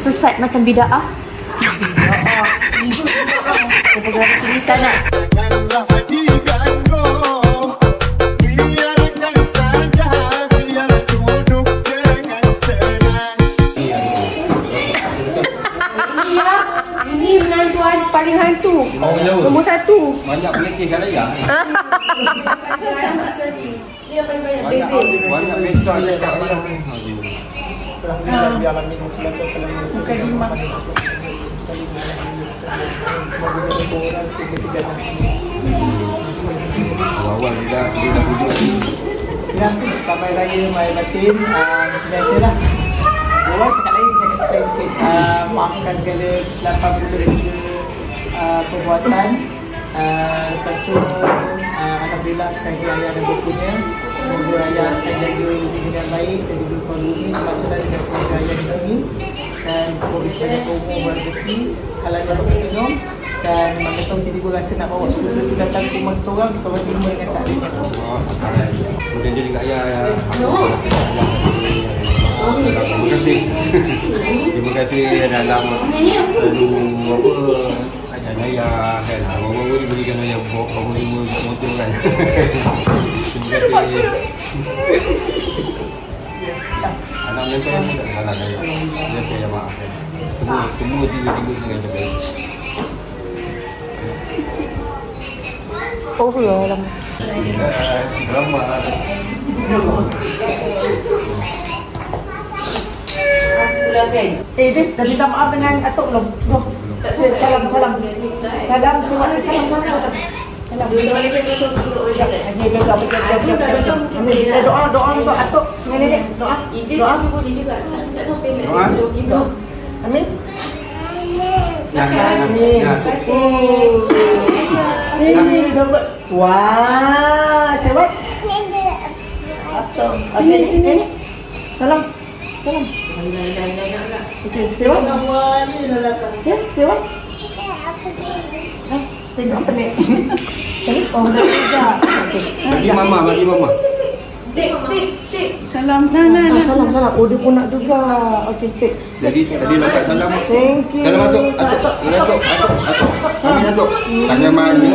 sesat macam bida'ah. Bida'ah. Ibu bida'ah. Gara-gara cerita nak. Ini menantuan paling hantu. Nombor 1. Banyak pelekeh kat raya. Dia paling banyak bebek. Banyak besar je kat raya. Bukan 5. Awal-awal dia dah pujuk lagi. Ya, sampai raya Mai Batin, biasalah. Orang cakap lain, saya kata sikit. Maafkan segala kesilapan perbuatan. Lepas tu, alhamdulillah sekarang ini ayah dah berpunya. Semoga ayah akan jaga dengan baik dan juga keluarga ini. Termasuklah dengan keluarga ayah di sini. Dan beri banyak umur berrezeki, halal yang minum. Dan mana tahu jadi berasa nak bawa saudara tu datang ke rumah kita orang, kita orang terima dengan seadanya. Mungkin jadi kat ayah. Terima kasih. Terima kasih dalam lalu apa ajar ayah kan. Baru-baru ni berikan ayah baru 5 motor kan. Terima kasih. Anak mentor tak salah ayah. Dia saya maafkan. Semua tiba-tiba dengan baik. Oh ya lama. Selamat. Jess, dah minta maaf dengan Atuk belum? Belum. Salam. Salam. Salam. Doa untuk Atuk dengan nenek. Doa. Boleh juga. Tak tahu pengen nak tidur. Amin. Terima kasih. Ini dapat. Wah, siapa? Atuk. Okey. Salam. Okey, siapa? Siapa? Tengok apa ni? Oh, dah. Bagi mama. Tik. Salam. Salam. Oh, dia pun nak juga. Okey, tik. Jadi tadi dapat salam. Thank you. Salam Atuk. Amin Atuk. Tangan mana?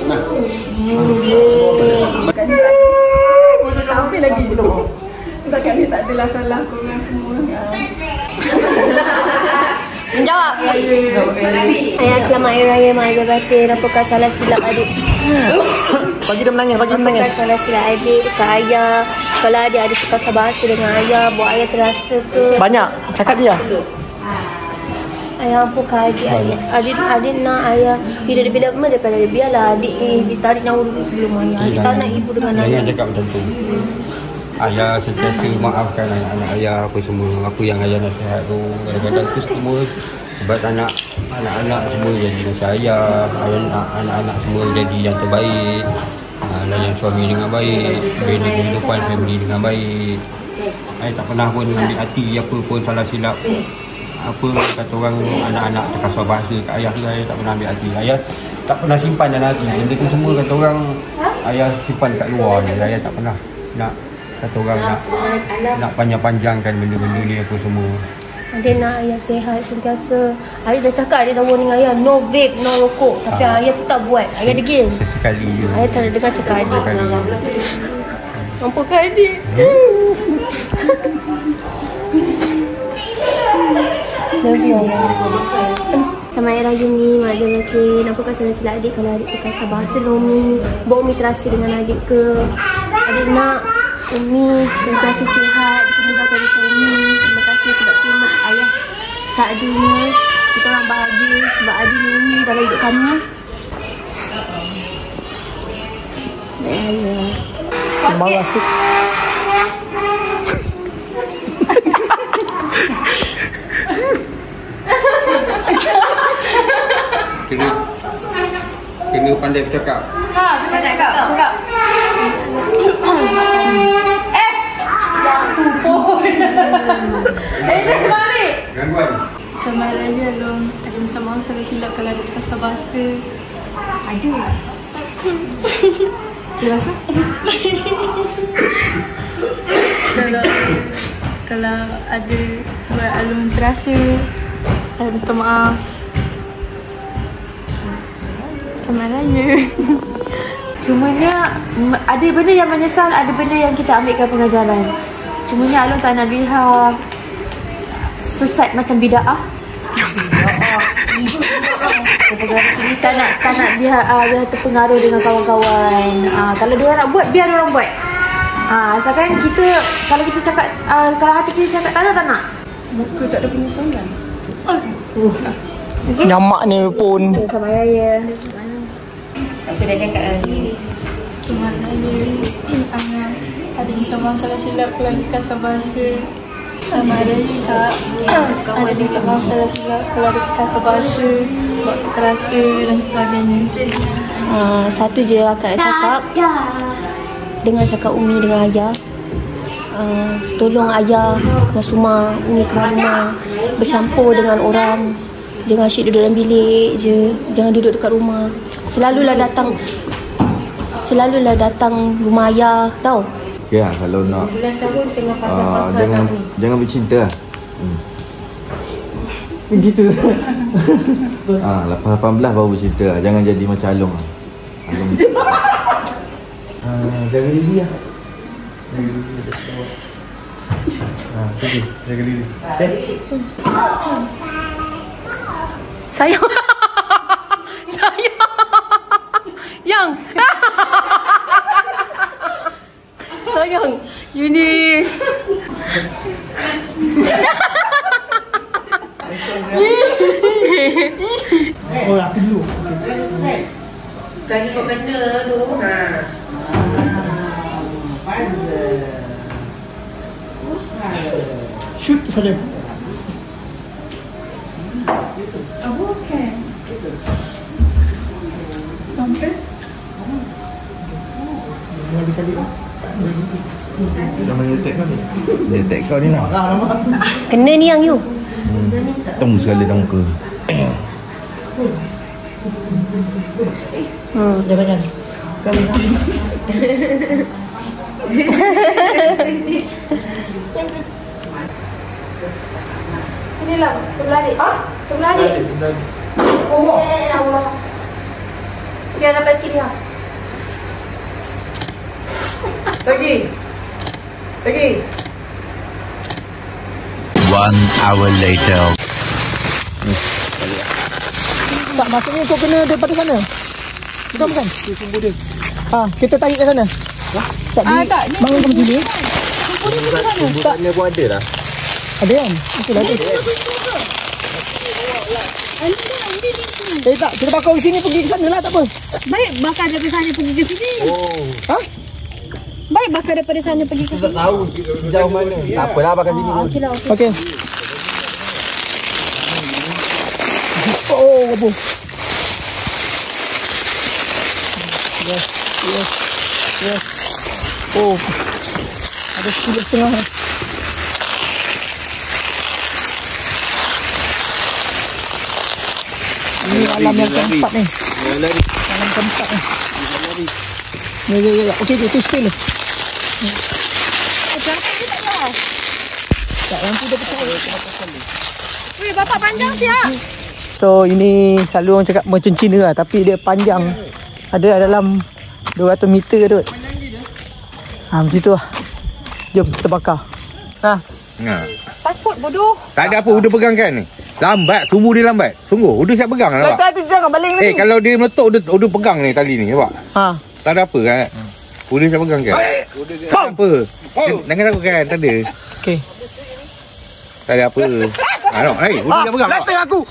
Nah. Boleh ambil lagi. Takkan ni tak adalah salah korang semua. Menjawab. Ayah selamat Hari Raya Mai Batin. Apakah salah silap adik? Bagi dia menangis. Apakah salah silap adik dekat ayah? Kalau adik ada tukar bahasa dengan ayah, buat ayah terasa ke? Banyak. Cakap dia. Ayah apakah adik nak ayah hidup lebih lama daripada dia. Biarlah adik ni ditarik nyawa dulu sebelum ayah. Adik tak nak ibu dengan ayah. Jangan cakap macam tu. Ayah sentiasa maafkan anak-anak ayah apa semua. Apa yang ayah nasihat tu. Kadang-kadang tu semua sebab anak-anak semua jadi nasihat ayah. Anak-anak semua jadi yang terbaik. Layan suami dengan baik. Bina kehidupan family dengan baik. Ayah tak pernah pun ambil hati apa pun salah silap. Apa kata orang anak-anak terkasar bahasa kat ayah tu, ayah tak pernah ambil hati. Ayah tak pernah simpan dalam hati. Benda tu semua kata orang ayah simpan kat luar je. Ayah tak pernah nak kata orang nak panjang-panjangkan benda-benda ni apa semua. Dia nak ayah sihat sentiasa. Ayah dah cakap, dia dah warning ayah no vape, no rokok. Tapi ayah tu tak buat. Ayah degil. Sesekali je. Ayah tak ada dengar cakap adik. Mampukan adik. Sama Hari Raya ni, Mak Zakin. Apakah salah silap adik kalau adik terkasar bahasa dengan Umi? Buat Umi terasa dengan adik ke? Adik nak Umi sentiasa sihat, dimudahkan usaha Umi. Terima kasih sebab terima ayah seadanya. Kita orang bahagia sebab adik ni Umi dalam hidup kami. Baik ayah. Terima kasih. Kena pandai bercakap. Cakap. Jangan balik. Gangguan. Sama Raya Long, ada minta maaf salah silap kalau ada terkasar bahasa. Ada. Dia rasa? Kalau ada buat Alung terasa, saya minta maaf. Selamat Raya. Cumanya ada benda yang menyesal, ada benda yang kita ambilkan pengajaran. Cumanya Alung tak nak lihat sesat macam bida'ah. tak nak dia terpengaruh dengan kawan-kawan. Kalau dia nak buat, biar dia orang buat. Asalkan kita, kalau kita cakap, kalau hati kita cakap tak nak. Muka tak ada penyesalan. Nyamak ni pun. Selamat Raya. Aku dah cakap lagi. Selamat Raya. Ada minta maaf salah silap kalau kasar bahasa. Selamat Raya Kak. Ada minta maaf salah silap kalau ada kasar bahasa, buat terasa dan sebagainya. Satu je akak nak cakap. Dengan cakap Umi dengan Ayah, tolong Ayah masuk rumah, Umi keluar rumah, bercampur dengan orang. Jangan asyik duduk dalam bilik je. Jangan duduk dekat rumah. Selalulah datang rumah Ayah, tau. Ya, kalau nak 11 tahun tengah pasal-pasal jangan bercinta lah. Begitu. Lepas 18 baru bercinta lah. Jangan jadi macam Alung lah. Jaga diri lah. Jaga diri. Sayang. Yang. Sayang. You ni. Oh, aku dulu. Sekali kau kena tu. Shoot saja. Sampai. Jangan detek kau ni. Detek kau ni lah. Kena ni yang you. Tong sekali dalam muka. Jangan. Sini lah, sebelah adik. Sebelah adik. Oh, Allah. Biar dapat sikit dia. Lagi. 1 hour later. Tak, maksudnya kau kena daripada sana. Bukan. Sumbu dia. Kita tarik ke sana. Tak, ni bangun ke macam ni. Sumbu dia pergi sana. Tak, Sumbu pun ada lah. ada kan? Betul ada. Tak, kita bakar ke sini pergi ke sana lah, tak apa. Baik bakar daripada sana pergi ke sini. Baik bakar daripada sana pergi ke sini. Tak tahu sejauh mana. Tak apalah bakar sini pun. Okey. Oh, apa? Yes. Oh. Ada 10.5. Ini alam yang keempat ni. Alam keempat ni. Ya. Okey, itu spill. Tak, lampu dah pecah. Weh, bapak panjang siap. So, ini selalu orang cakap macam Cina lah, tapi dia panjang. Ada dalam 200 meter tu. Macam tu lah. Jom, kita bakar. Takut bodoh. Tak ada apa Uda pegang kan ni. Lambat, sumbu dia lambat. Sungguh, Uda siap pegang lah. Tak, tu jangan baling lagi. Kalau dia meletup, Uda pegang ni tali ni, nampak? Tak ada apa kan? Uda siap pegang kan? Tak ada apa. Jangan takut kan, tak ada. Okey. Tak ada apa. Nak, Uda siap pegang. Letak aku.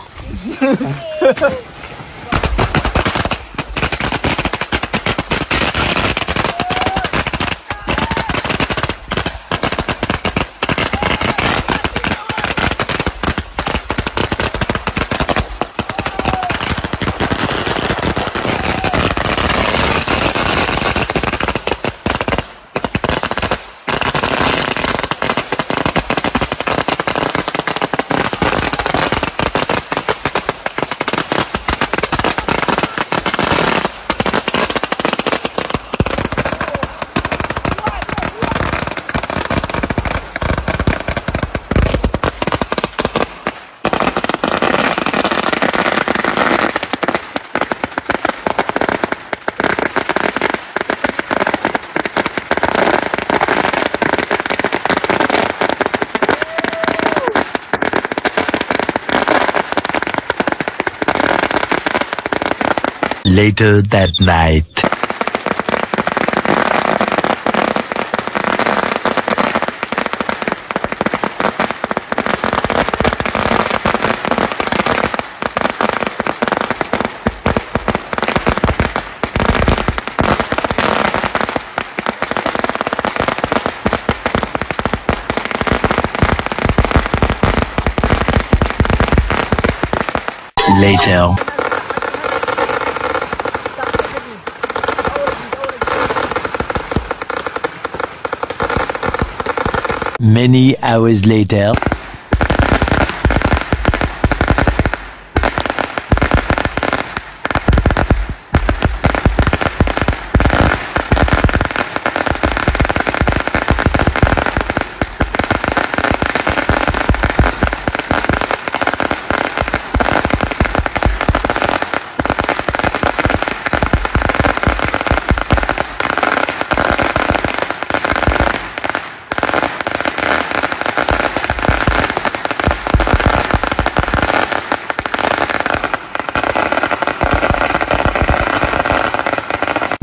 Later that night. Later. Many hours later.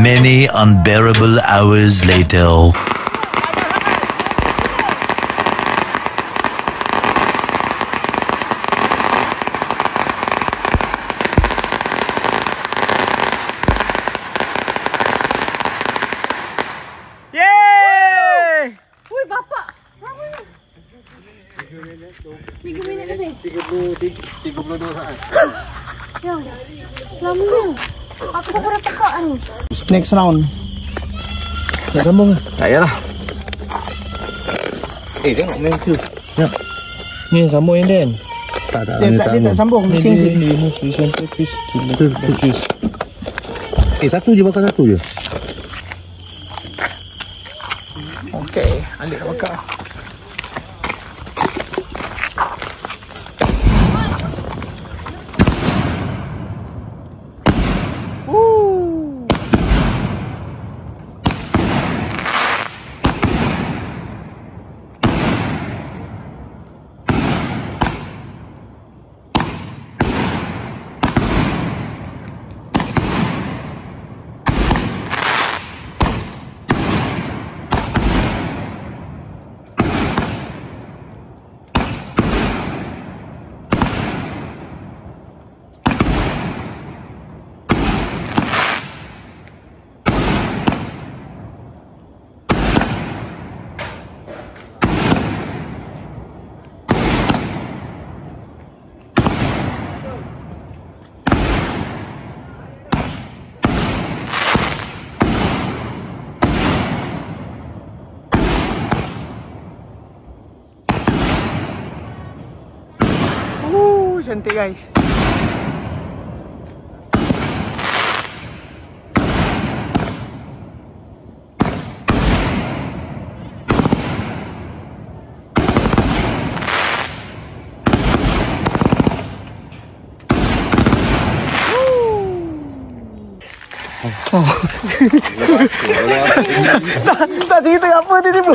Many unbearable hours later. Yeay! Woi, bapak. Lama ni. 3 minit lebih. 32 saat. Ya. Lama. Aku tak pernah tekak ni. Next round. Dah sambung. Tak payahlah. Tengok main tu. Ya. Ni sambung yang Dan. Tak Dia tak sambung. Ni satu je, bakar satu je. Okey, Alik nak bakar. Cantik guys. Tak cerita apa tiba-tiba.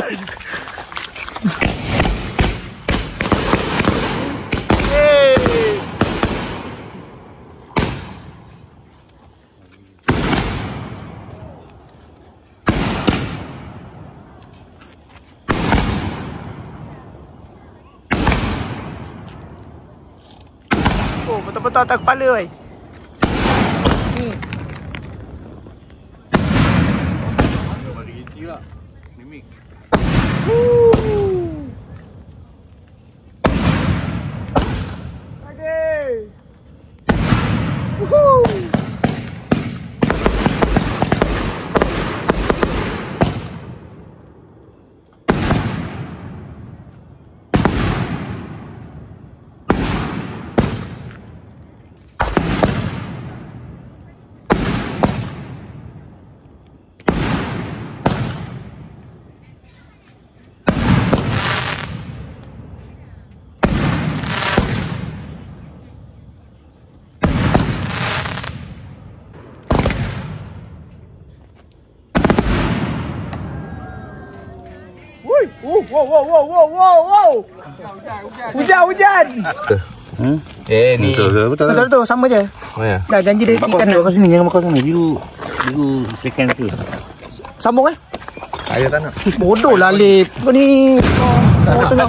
Oh, betul-betul atas kepala weh. Wow. Hujan. Ni. Betul tu, sama je. Oh ya. Dah janji dia Bakal sini, jangan bakal sini. Biru pekan tu. sambung kan? Saya tak nak. Bodoh lah Lip. Kau ni tengah.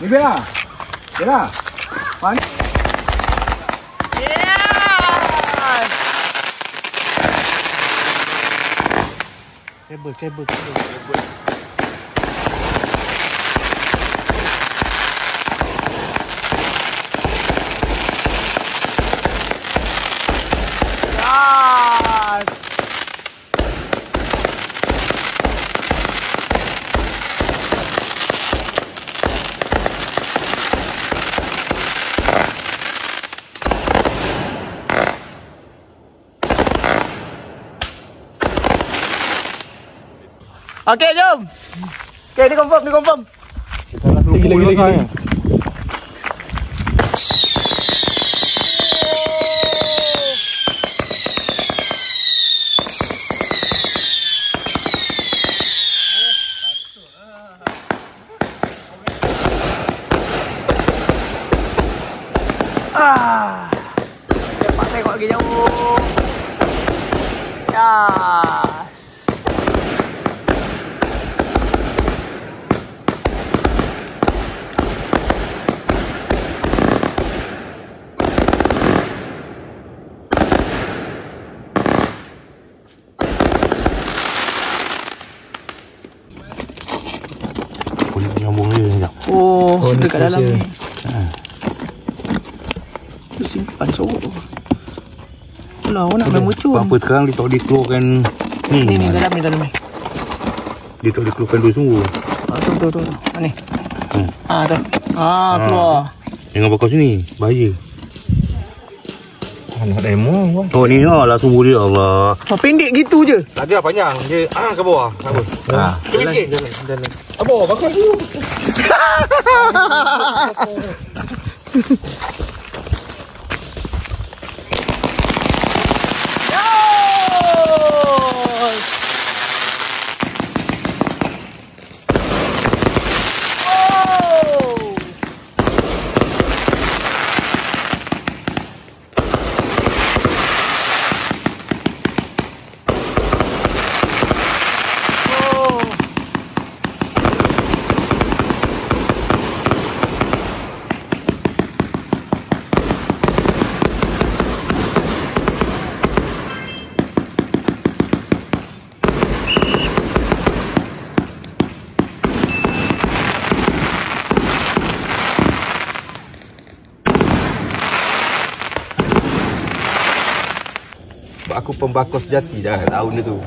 Ni Bella. Bella. Mana? Kabel. Okey, jom. Okey, ni confirm. Lagi. Cepat tengok lagi jauh. Yes. Oh, dekat dalam ni. Tu simpan sorok. Alah, awak nak main mucun. Apa sekarang dia tak dikeluarkan Ni dalam ni. Dia tak dikeluarkan dua sungguh. Tu. Ni. Tu. Keluar. Jangan bakal sini, bahaya. Nak demo. Oh ni lah sungguh dia, Allah. Pendek gitu je. Tak ada panjang, dia ke bawah. Apa? Jalan. Apa? Bakal dulu. Aku pembakar sejati dah tahun dia tu.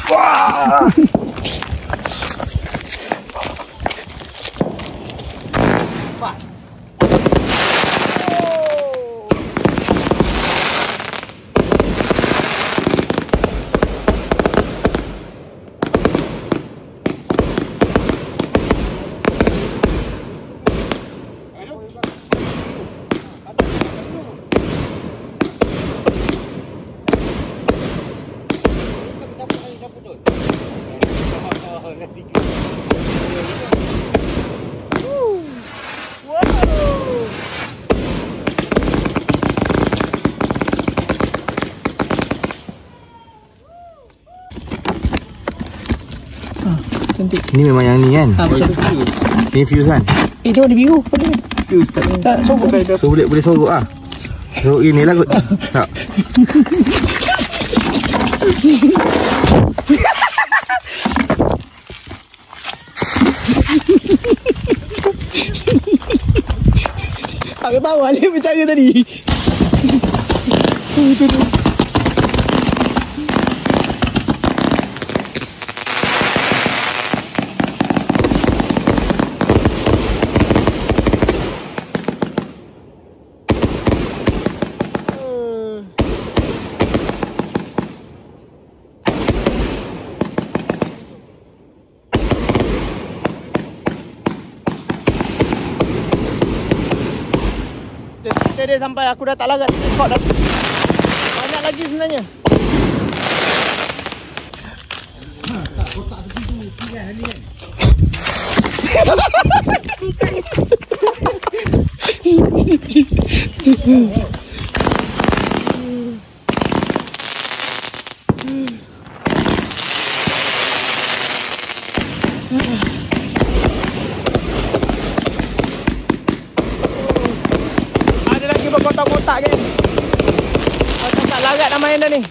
Wah. Cantik. Ni memang yang ni kan? Ni fuse kan? Dia warna biru. Fuse tak sorok. So boleh sorok ah. Sorok ini lah kot. Tak. Aku tahu Alif bercakap tadi. Dia sampai aku dah tak larat spot dah. Banyak lagi sebenarnya. Ada lagi berkotak-kotak kan. Macam tak larat nak main dah ni.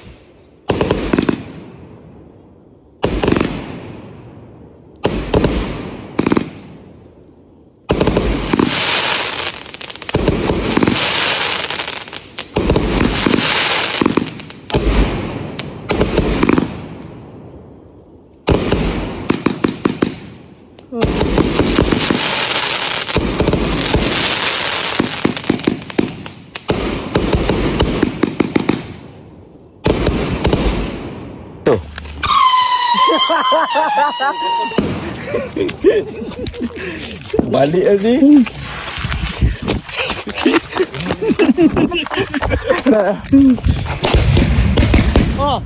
Balik lagi. Oh.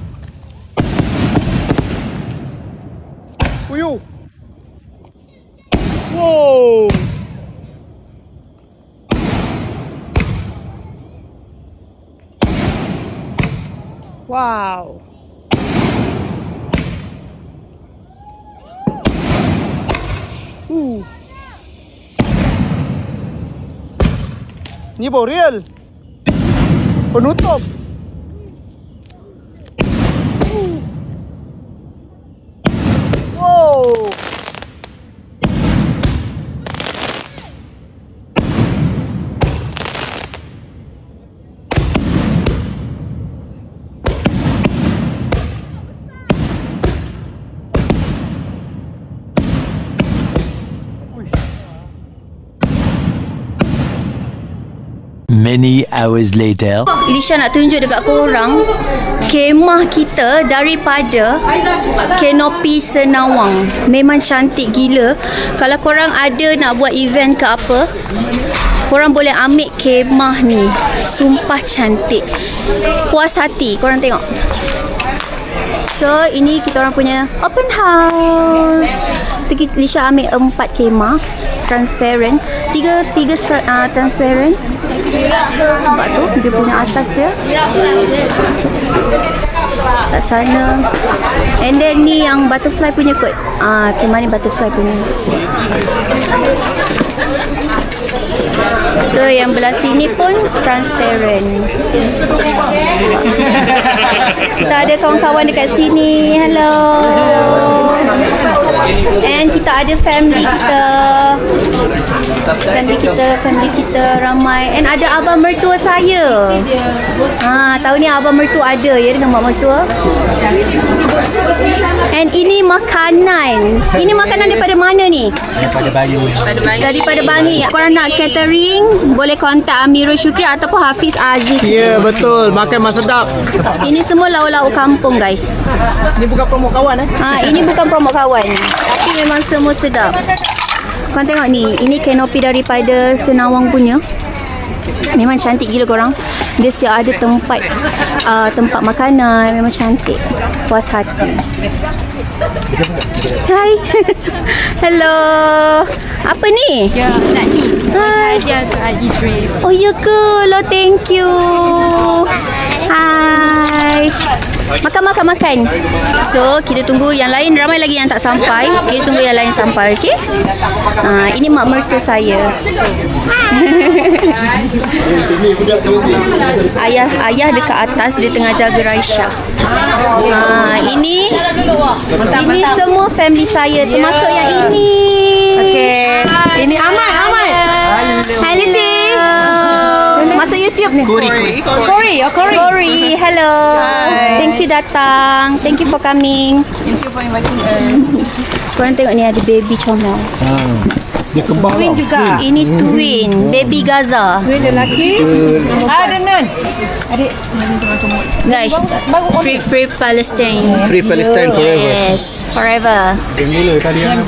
Uyuh. Wow. Wow. Ni baru real. Penutup. Wow. Many hours later. Elisha nak tunjuk dekat korang kemah kita daripada Kanopi Senawang. Memang cantik gila. Kalau korang ada nak buat event ke apa, korang boleh ambil kemah ni. Sumpah cantik. Puas hati. Korang tengok. So ini kita orang punya open house. So Elisha ambil 4 kemah transparent. 3 transparent. Nampak tu dia punya atas dia kat sana. And then ni yang butterfly punya kot. Kemah ni butterfly punya. So yang belah sini pun transparent. Kita ada kawan-kawan dekat sini. Hello. And kita ada family kita. Family kita ramai. And ada abang mertua saya. Tahun ni abang mertua ada ya dengan mak mertua. And ini makanan. Ini makanan daripada mana ni? Daripada Bangi. Daripada Bangi. Korang nak catering, boleh kontak Amirul Syukri ataupun Hafiz Aziz. Ya, betul. Makan mas sedap. Ini semua lauk-lauk kampung, guys. Ini bukan promo kawan Ini bukan promo kawan. Tapi memang semua sedap. Korang tengok ni. Ini kanopi daripada Senawang punya. Memang cantik gila korang. Dia siap ada tempat makanan. Memang cantik. Puas hati. Hai. Hello. Apa ni? Ya, nak ni. Hai. Hadiah untuk Idris. Oh ya ke? Lo thank you. Hai. Makan. So, kita tunggu yang lain. Ramai lagi yang tak sampai. Kita tunggu yang lain sampai, okey? Ini mak mertua saya. Ayah dekat atas, dia tengah jaga Raisha. Ini semua family saya, termasuk yang ini. Okey. Ini Ahmad. Hello. Masuk YouTube ni. Kori. Hello. Hi. Thank you datang. Thank you for coming. Thank you for inviting us. Korang tengok ni ada baby comel. Dia kembar Twin juga. Ini twin, baby Gaza. Twin lelaki. Ada nan. Adik. Guys, free Palestine. Free Palestine forever. Yes, forever. Gila tadi yang